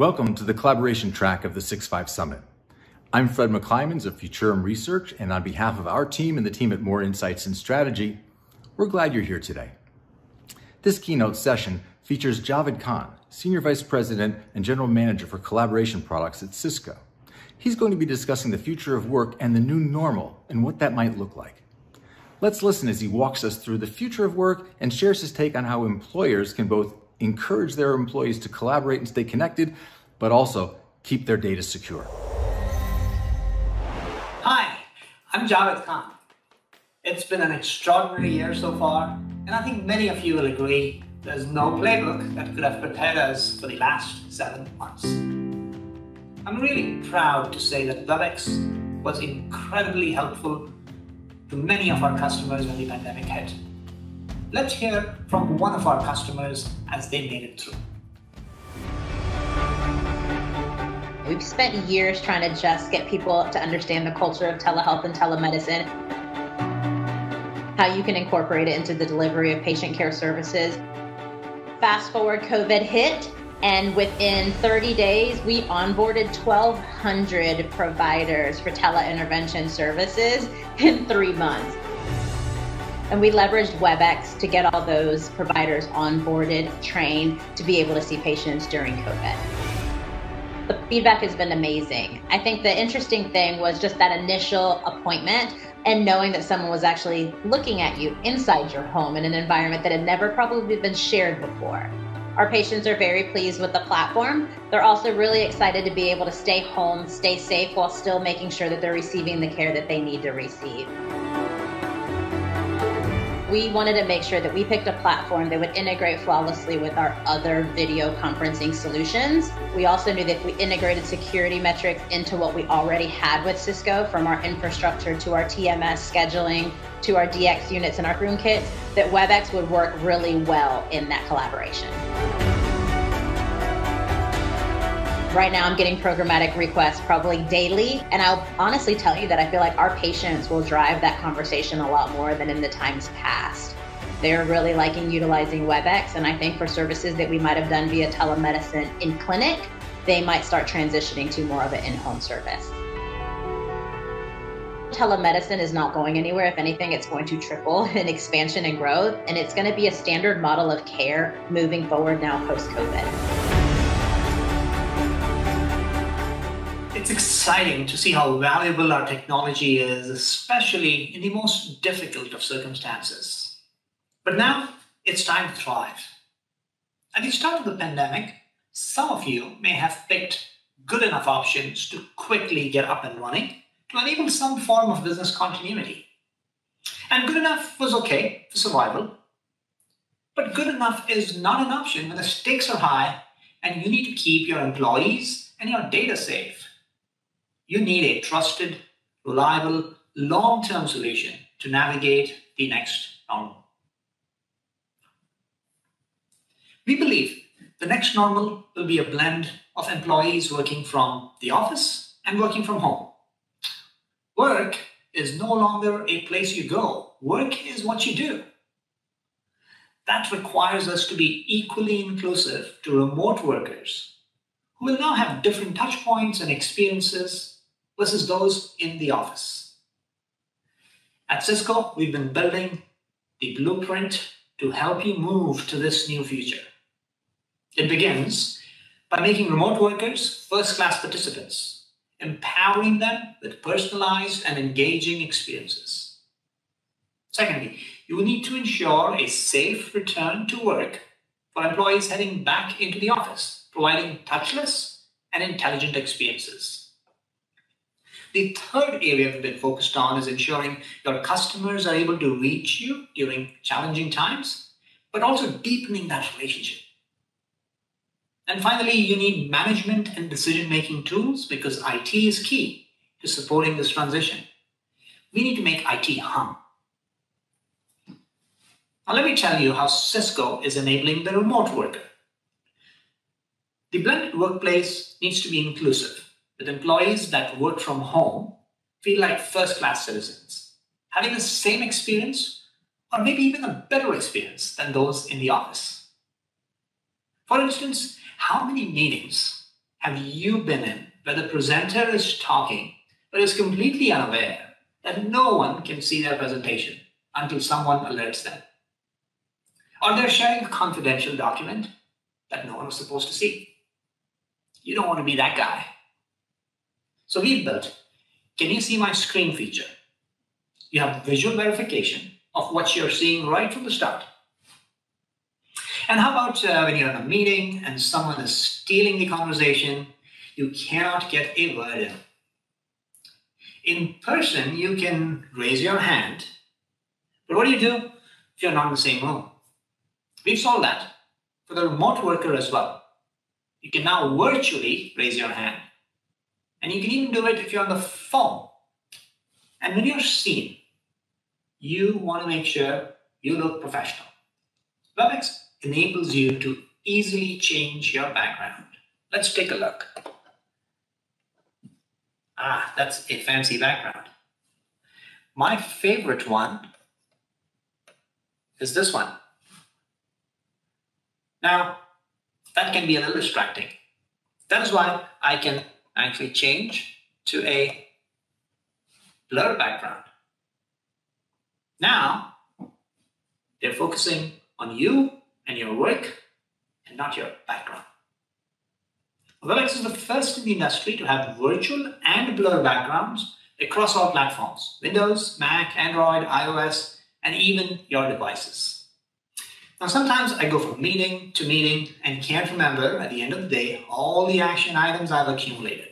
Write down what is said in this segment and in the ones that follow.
Welcome to the collaboration track of the 6.5 Summit. I'm Fred McClymans of Futurum Research, and on behalf of our team and the team at Moor Insights and Strategy, we're glad you're here today. This keynote session features Javed Khan, Senior Vice President and General Manager for Collaboration Products at Cisco. He's going to be discussing the future of work and the new normal and what that might look like. Let's listen as he walks us through the future of work and shares his take on how employers can both encourage their employees to collaborate and stay connected, but also keep their data secure. Hi, I'm Javed Khan. It's been an extraordinary year so far, and I think many of you will agree there's no playbook that could have prepared us for the last 7 months. I'm really proud to say that Webex was incredibly helpful to many of our customers when the pandemic hit. Let's hear from one of our customers as they made it through. We've spent years trying to just get people to understand the culture of telehealth and telemedicine, how you can incorporate it into the delivery of patient care services. Fast forward, COVID hit, and within 30 days, we onboarded 1,200 providers for teleintervention services in 3 months. And we leveraged Webex to get all those providers onboarded, trained to be able to see patients during COVID. The feedback has been amazing. I think the interesting thing was just that initial appointment and knowing that someone was actually looking at you inside your home in an environment that had never probably been shared before. Our patients are very pleased with the platform. They're also really excited to be able to stay home, stay safe, while still making sure that they're receiving the care that they need to receive. We wanted to make sure that we picked a platform that would integrate flawlessly with our other video conferencing solutions. We also knew that if we integrated security metrics into what we already had with Cisco, from our infrastructure to our TMS scheduling, to our DX units and our room kits, that Webex would work really well in that collaboration. Right now, I'm getting programmatic requests probably daily, and I'll honestly tell you that I feel like our patients will drive that conversation a lot more than in the times past. They're really liking utilizing Webex, and I think for services that we might have done via telemedicine in clinic, they might start transitioning to more of an in-home service. Telemedicine is not going anywhere. If anything, it's going to triple in expansion and growth, and it's going to be a standard model of care moving forward now post-COVID. It's exciting to see how valuable our technology is, especially in the most difficult of circumstances. But now it's time to thrive. At the start of the pandemic, some of you may have picked good enough options to quickly get up and running to enable some form of business continuity. And good enough was okay for survival. But good enough is not an option when the stakes are high and you need to keep your employees and your data safe. You need a trusted, reliable, long-term solution to navigate the next normal. We believe the next normal will be a blend of employees working from the office and working from home. Work is no longer a place you go. Work is what you do. That requires us to be equally inclusive to remote workers who will now have different touch points and experiences versus those in the office. At Cisco, we've been building the blueprint to help you move to this new future. It begins by making remote workers first-class participants, empowering them with personalized and engaging experiences. Secondly, you will need to ensure a safe return to work for employees heading back into the office, providing touchless and intelligent experiences. The third area we've been focused on is ensuring your customers are able to reach you during challenging times, but also deepening that relationship. And finally, you need management and decision-making tools because IT is key to supporting this transition. We need to make IT hum. Now let me tell you how Cisco is enabling the remote worker. The blended workplace needs to be inclusive, with employees that work from home feel like first-class citizens, having the same experience or maybe even a better experience than those in the office. For instance, how many meetings have you been in where the presenter is talking but is completely unaware that no one can see their presentation until someone alerts them? Or they're sharing a confidential document that no one was supposed to see. You don't want to be that guy. So we've built, can you see my screen feature? You have visual verification of what you're seeing right from the start. And how about when you're in a meeting and someone is stealing the conversation, you cannot get a word in. In person, you can raise your hand, but what do you do if you're not in the same room? We've solved that for the remote worker as well. You can now virtually raise your hand, and you can even do it if you're on the phone. And when you're seen, you want to make sure you look professional. Webex enables you to easily change your background. Let's take a look. That's a fancy background. My favorite one is this one. Now, that can be a little distracting. That is why I can actually change to a blur background. Now, they're focusing on you and your work and not your background. Webex is the first in the industry to have virtual and blur backgrounds across all platforms: Windows, Mac, Android, iOS, and even your devices. Now, sometimes I go from meeting to meeting and can't remember at the end of the day all the action items I've accumulated.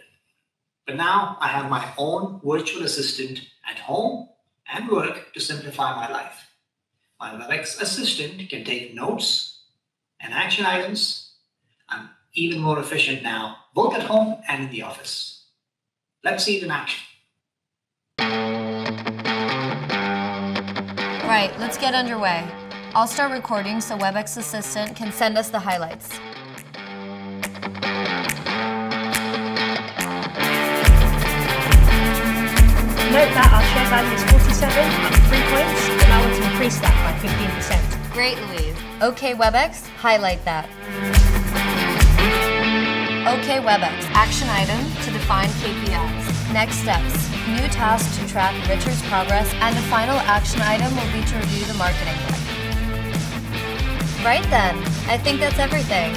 But now I have my own virtual assistant at home and work to simplify my life. My Webex assistant can take notes and action items. I'm even more efficient now, both at home and in the office. Let's see it in action. Right, let's get underway. I'll start recording so Webex Assistant can send us the highlights. Note that our share value is 47, up 3 points. Allow us to increase that by 15%. Great, Louise. Okay, Webex, highlight that. Okay, Webex, action item to define KPIs. Next steps, new task to track Richard's progress, and the final action item will be to review the marketing deck. Right then, I think that's everything.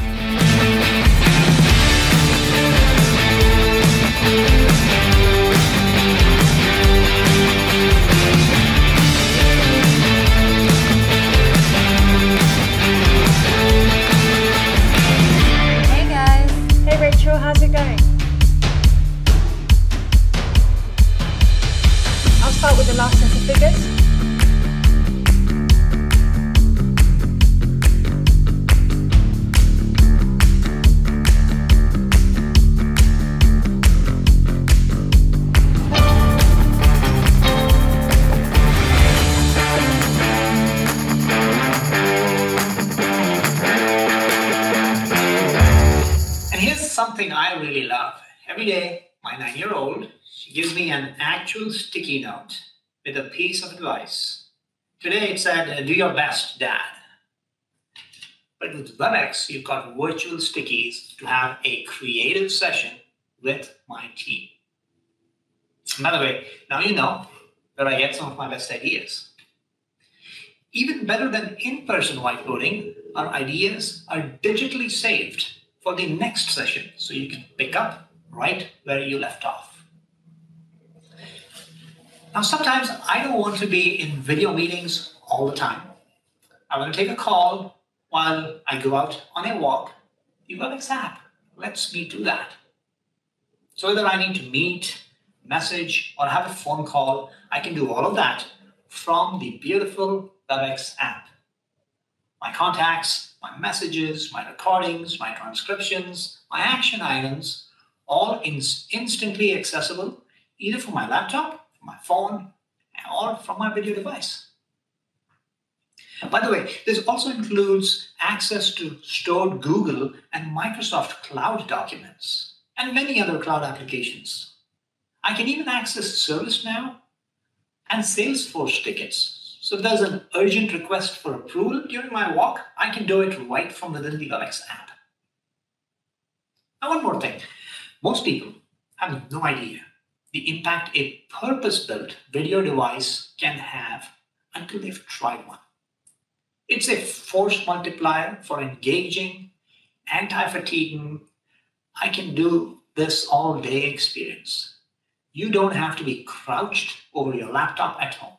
Hey guys. Hey Rachel, how's it going? I'll start with the last set of figures. Something I really love. Every day, my 9-year-old, she gives me an actual sticky note with a piece of advice. Today it said, do your best, Dad. But with Webex, you've got virtual stickies to have a creative session with my team. By the way, now you know where I get some of my best ideas. Even better than in-person whiteboarding, our ideas are digitally saved for the next session, so you can pick up right where you left off. Now, sometimes I don't want to be in video meetings all the time. I want to take a call while I go out on a walk. The Webex app lets me do that. So whether I need to meet, message, or have a phone call, I can do all of that from the beautiful Webex app. My contacts, my messages, my recordings, my transcriptions, my action items, all instantly accessible, either from my laptop, from my phone, or from my video device. By the way, this also includes access to stored Google and Microsoft Cloud documents, and many other cloud applications. I can even access ServiceNow and Salesforce tickets. So if there's an urgent request for approval during my walk, I can do it right from within the Webex app. Now, one more thing. Most people have no idea the impact a purpose-built video device can have until they've tried one. It's a force multiplier for engaging, anti-fatiguing, I can do this all day experience. You don't have to be crouched over your laptop at home.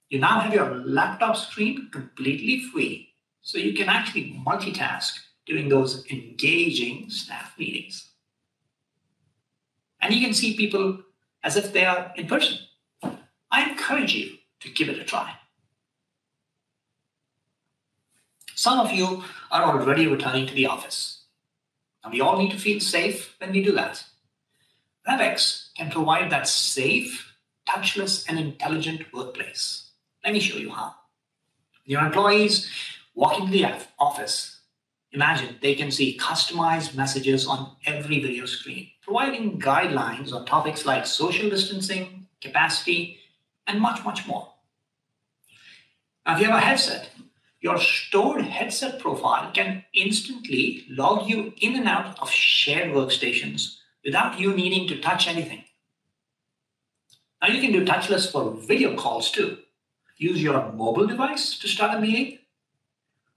You now have your laptop screen completely free, so you can actually multitask during those engaging staff meetings. And you can see people as if they are in person. I encourage you to give it a try. Some of you are already returning to the office, and we all need to feel safe when we do that. Webex can provide that safe, touchless, and intelligent workplace. Let me show you how. Your employees walk into the office. Imagine they can see customized messages on every video screen, providing guidelines on topics like social distancing, capacity, and much, much more. Now, if you have a headset, your stored headset profile can instantly log you in and out of shared workstations without you needing to touch anything. Now, you can do touchless for video calls too. Use your mobile device to start a meeting,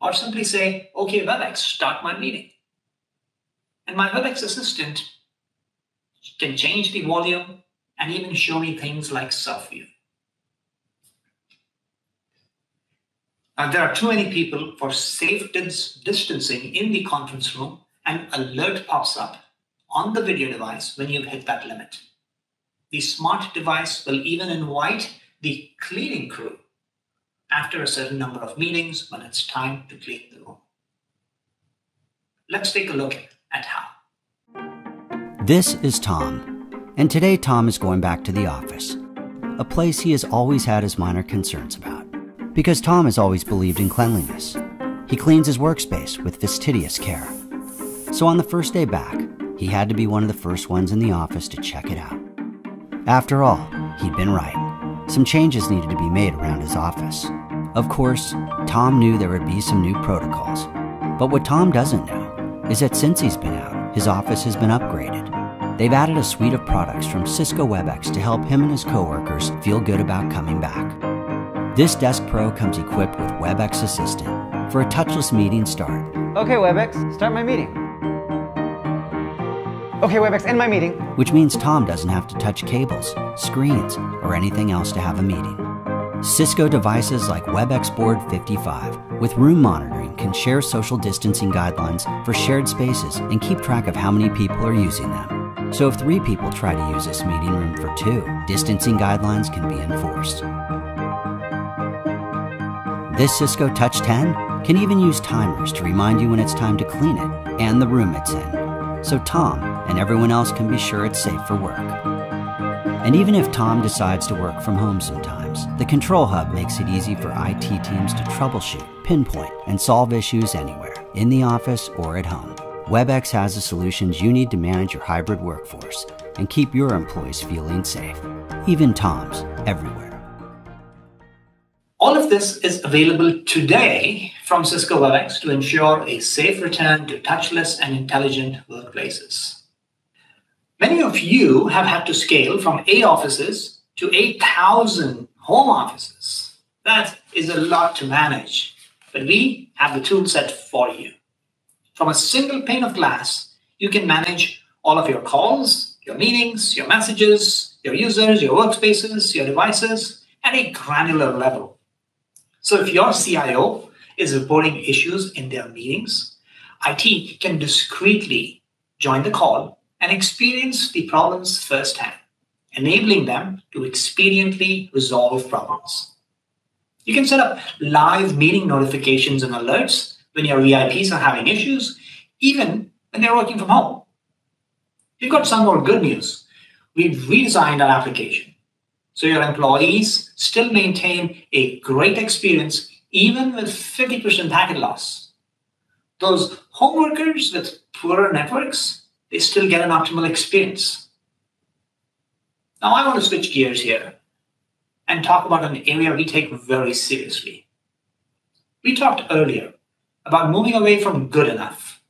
or simply say, "Okay, Webex, start my meeting." And my Webex assistant can change the volume and even show me things like self-view. Now, there are too many people for safe distancing in the conference room. An alert pops up on the video device when you've hit that limit. The smart device will even invite the cleaning crew after a certain number of meetings when it's time to clean the room. Let's take a look at how. This is Tom, and today Tom is going back to the office, a place he has always had his minor concerns about. Because Tom has always believed in cleanliness. He cleans his workspace with fastidious care. So on the first day back, he had to be one of the first ones in the office to check it out. After all, he'd been right. Some changes needed to be made around his office. Of course, Tom knew there would be some new protocols. But what Tom doesn't know is that since he's been out, his office has been upgraded. They've added a suite of products from Cisco Webex to help him and his coworkers feel good about coming back. This Desk Pro comes equipped with Webex Assistant for a touchless meeting start. Okay, Webex, start my meeting. Okay, Webex, end my meeting. Which means Tom doesn't have to touch cables, screens, or anything else to have a meeting. Cisco devices like Webex Board 55 with room monitoring can share social distancing guidelines for shared spaces and keep track of how many people are using them. So if 3 people try to use this meeting room for 2, distancing guidelines can be enforced. This Cisco Touch 10 can even use timers to remind you when it's time to clean it and the room it's in, so Tom and everyone else can be sure it's safe for work. And even if Tom decides to work from home sometimes, the Control Hub makes it easy for IT teams to troubleshoot, pinpoint, and solve issues anywhere, in the office or at home. Webex has the solutions you need to manage your hybrid workforce and keep your employees feeling safe, even Tom's, everywhere. All of this is available today from Cisco Webex to ensure a safe return to touchless and intelligent workplaces. Many of you have had to scale from 8 offices to 8,000 home offices. That is a lot to manage, but we have the tool set for you. From a single pane of glass, you can manage all of your calls, your meetings, your messages, your users, your workspaces, your devices at a granular level. So if your CIO is reporting issues in their meetings, IT can discreetly join the call and experience the problems firsthand, enabling them to expediently resolve problems. You can set up live meeting notifications and alerts when your VIPs are having issues, even when they're working from home. We've got some more good news. We've redesigned our application, so your employees still maintain a great experience even with 50% packet loss. Those home workers with poorer networks, they still get an optimal experience. Now I want to switch gears here and talk about an area we take very seriously. We talked earlier about moving away from good enough.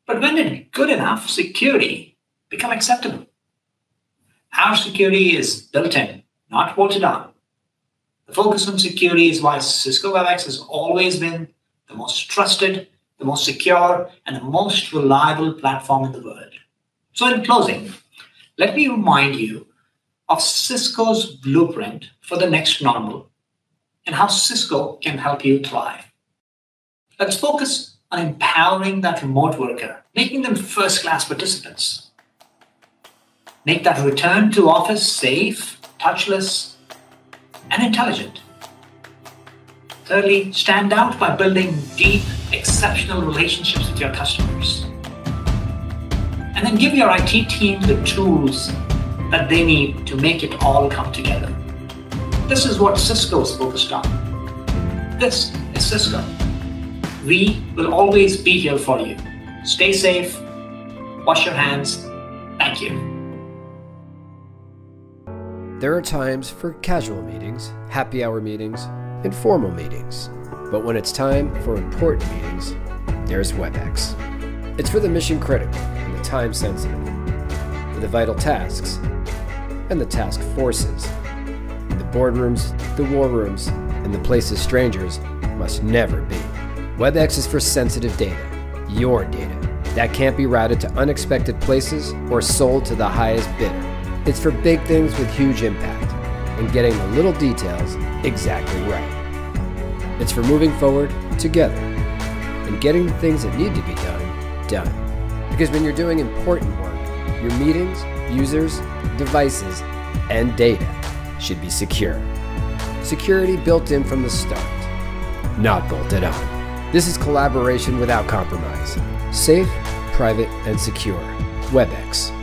But when did good enough security become acceptable. Our security is built in, not bolted on. The focus on security is why Cisco Webex has always been the most trusted, the most secure, and the most reliable platform in the world. So in closing, let me remind you of Cisco's blueprint for the next normal and how Cisco can help you thrive. Let's focus on empowering that remote worker, making them first-class participants. Make that return to office safe, touchless, and intelligent. Thirdly, stand out by building deep, exceptional relationships with your customers. And then give your IT team the tools that they need to make it all come together. This is what Cisco is focused on. This is Cisco. We will always be here for you. Stay safe, wash your hands. Thank you. There are times for casual meetings, happy hour meetings, informal meetings. But when it's time for important meetings, there's Webex. It's for the mission critical and the time sensitive, for the vital tasks and the task forces, the boardrooms, the war rooms, and the places strangers must never be. Webex is for sensitive data, your data, that can't be routed to unexpected places or sold to the highest bidder. It's for big things with huge impact and getting the little details exactly right. It's for moving forward together and getting the things that need to be done. Because when you're doing important work, your meetings, users, devices, and data should be secure. Security built in from the start, not bolted on. This is collaboration without compromise. Safe, private, and secure. Webex.